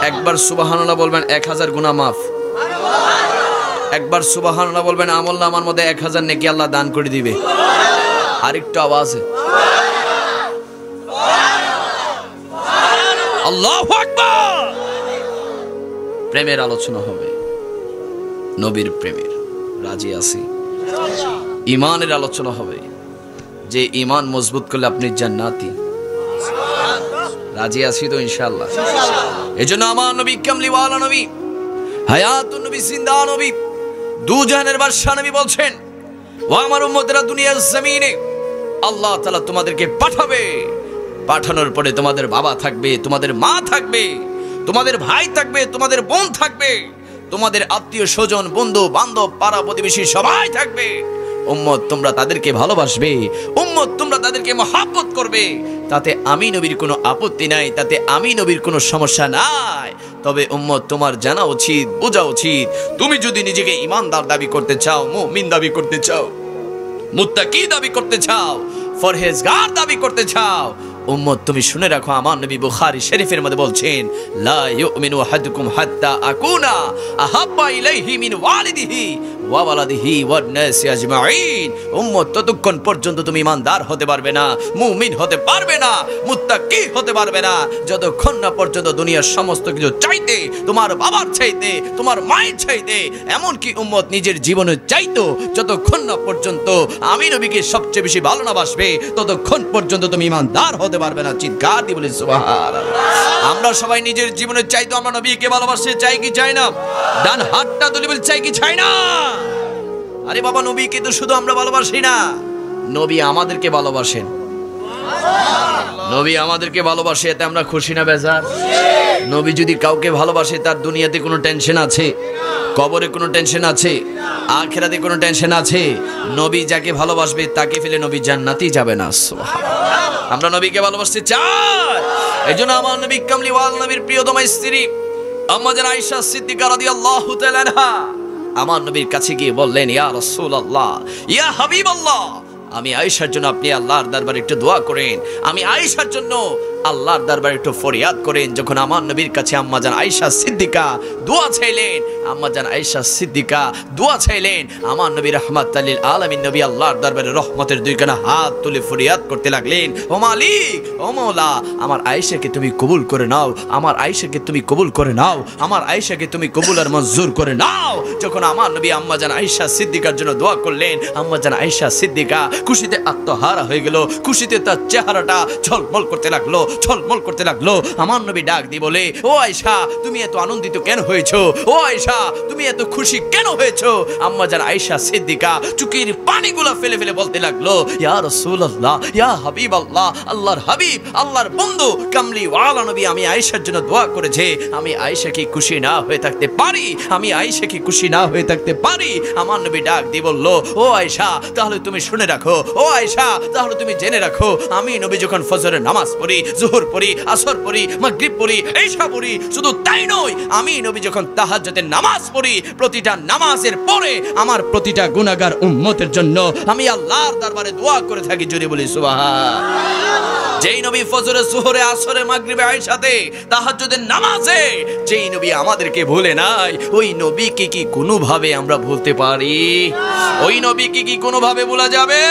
একবার সুবহানাল্লাহ বলবেন 1000 গুনাহ মাফ। একবার সুবহানাল্লাহ বলবেন আমলনামার মধ্যে 1000 নেকি আল্লাহ দান করে দিবে। আরেকটু আওয়াজে আল্লাহু আকবার। প্রেমের আলোচনা হবে, নবীর প্রেমের, রাজি আছি। ঈমানের আলোচনা হবে, যে ঈমান মজবুত করলে আপনি জান্নাতি, রাজি আছি তো ইনশাআল্লাহ। এজন্য আমার নবী কামলিওয়ালা নবী, হায়াতুন নবী, জিন্দা নবী, দু জাহানের বাদশা নবী বলছেন, ও আমার উম্মতেরা, দুনিয়ার জমিনে আল্লাহ তাআলা তোমাদেরকে পাঠাবে। পাঠানোর পরে তোমাদের বাবা থাকবে, তোমাদের মা থাকবে, তোমাদের ভাই থাকবে, তোমাদের বোন থাকবে, তোমাদের আত্মীয় স্বজন, বন্ধু বান্ধব, পাড়া প্রতিবেশী সবাই থাকবে। উম্মত তোমরা তাদেরকে ভালোবাসবে, উম্মত তোমরা তাদেরকে মহব্বত করবে। তাতে আমি নবীর কোনো আপত্তি নাই, তাতে আমি নবীর কোনো সমস্যা নাই। তবে উম্মত তোমার জানা উচিত, বোঝা উচিত, তুমি যদি নিজেকে ঈমানদার দাবি করতে চাও, মুমিন দাবি করতে চাও, মুত্তাকি দাবি করতে চাও, ফরহেজগার দাবি করতে চাও, উম্মত তুমি শুনে রাখো, আমার নবী বুখারী শরীফের মধ্যে বলছেন, লা ইউমিনু আহাদুকুম হাত্তা আকুনা আহাব্বা ইলাইহি মিন ওয়ালিদিহি ওয়া ওয়ালাদিহি ওয়ান নাসি আজমাইন। উম্মত ততক্ষণ পর্যন্ত তুমি ঈমানদার হতে পারবে না, মুমিন হতে পারবে না, মুত্তাকি হতে পারবে না, যতক্ষণ না পর্যন্ত দুনিয়ার সমস্ত কিছু চাইতে, তোমার বাবার চাইতে, তোমার মায়ের চাইতে, এমনকি উম্মত নিজের জীবনের চাইতো, যতক্ষণ না পর্যন্ত আমি নবীকে সবচেয়ে বেশি ভালো না বাসবে, ততক্ষণ পর্যন্ত তুমি ঈমানদার হতে পারবে না। চিৎকার দিয়ে বলি সুবহানাল্লাহ। আমরা সবাই নিজের জীবনের চাইতো আমরা নবীকে ভালোবাসতে চাই কি চাই না? ডান হাতটা তুলে বলি চাই কি চাই না? আরে বাবা, নবীকে তো শুধু আমরা ভালোবাসি না, নবী আমাদেরকে ভালোবাসেন। নবী আমাদেরকে ভালোবাসে, এতে আমরা খুশি না বেজার? নবী যদি কাউকে ভালোবাসে, তার দুনিয়াতে কোনো টেনশন আছে? কবরে কোনো টেনশন আছে? আখিরাতে কোনো টেনশন আছে? নবী যাকে ভালোবাসবে তাকে ফেলে নবী জান্নাতে যাবে না। আমরা নবীকে ভালোবাসতে চাই। এজন্য আমার নবী কামলিওয়ালা নবীর প্রিয়তমা স্ত্রী আম্মা জান আয়েশা সিদ্দিকা রাদিয়াল্লাহু তাআলা আনহা আমার নবীর কাছে গিয়ে বললেন, ইয়া রাসূলুল্লাহ, ইয়া হাবিবাল্লাহ, আমি আয়েশার জন্য আপনি আল্লাহর দরবারে একটু দোয়া করেন। আমি আয়েশার জন্য আল্লাহর দরবারে একটু ফরিয়াদ করেন। যখন আমার নবীর কাছে আম্মা জান আয়েশা সিদ্দিকা দোয়া চাইলেন, আম্মা জান আয়েশা সিদ্দিকা দোয়া চাইলেন, আমার নবী রাহমাতুল লিল আলামিন নবী আল্লাহর দরবারে রহমতের দুইখানা হাত তুলে ফরিয়াদ করতে লাগলেন, ও মালিক, ও মওলা, আমার আয়েশাকে তুমি কবুল করে নাও, আমার আয়েশাকে তুমি কবুল করে নাও, আমার আয়েশাকে তুমি কবুল আর মঞ্জুর করে নাও। যখন আমার নবী আম্মা জান আয়েশা সিদ্দিকার জন্য দোয়া করলেন, আম্মা জান আয়েশা সিদ্দিকা খুশিতে আত্মহারা হয়ে গেল, খুশিতে তার চেহারাটা ঝলমল করতে লাগলো, ঝলমল করতে লাগলো। আমার নবী ডাক দিয়ে বলে, ও আয়েশা, তুমি এত আনন্দিত কেন হয়েছো? ও আয়েশা, তুমি এত খুশি কেন হয়েছো? আম্মা জান আয়েশা সিদ্দিকা চোখের পানিগুলো ফেলে ফেলে বলতে লাগলো, ইয়া রাসূলুল্লাহ, ইয়া হাবিবাল্লাহ, আল্লাহর হাবিব, আল্লাহর বন্ধু কামলিওয়ালা নবী আমি আয়েশার জন্য দোয়া করেছে, আমি আয়েশা কি খুশি না হয়ে থাকতে পারি? আমি আয়েশা কি খুশি না হয়ে থাকতে পারি? আমার নবী ডাক দিয়ে বলল, ও আয়েশা, তাহলে তুমি শুনে রাখো, ও আয়েশা, তাহলে তুমি জেনে রাখো, আমি নবী যখন ফজরের নামাজ পড়ি, জোহর পড়ি, আসর পড়ি, মাগরিব পড়ি, ইশা পড়ি, শুধু তাই নয়, আমি নবী যখন তাহাজ্জুদের নামাজ পড়ি, প্রতিটা নামাজের পরে আমার প্রতিটা গুনাহগার উম্মতের জন্য আমি আল্লাহর দরবারে দোয়া করে থাকি। জোরে বলি সুবহানাল্লাহ। যেই নবী ফজরে, জোহরে, আসরে, মাগরিবে, ইশাতে, তাহাজ্জুদের নামাজে যেই নবী আমাদেরকে ভুলে নাই, ওই নবীকে কি কোনোভাবে আমরা ভুলতে পারি? ওই নবীকে কি কোনোভাবে ভোলা যাবে?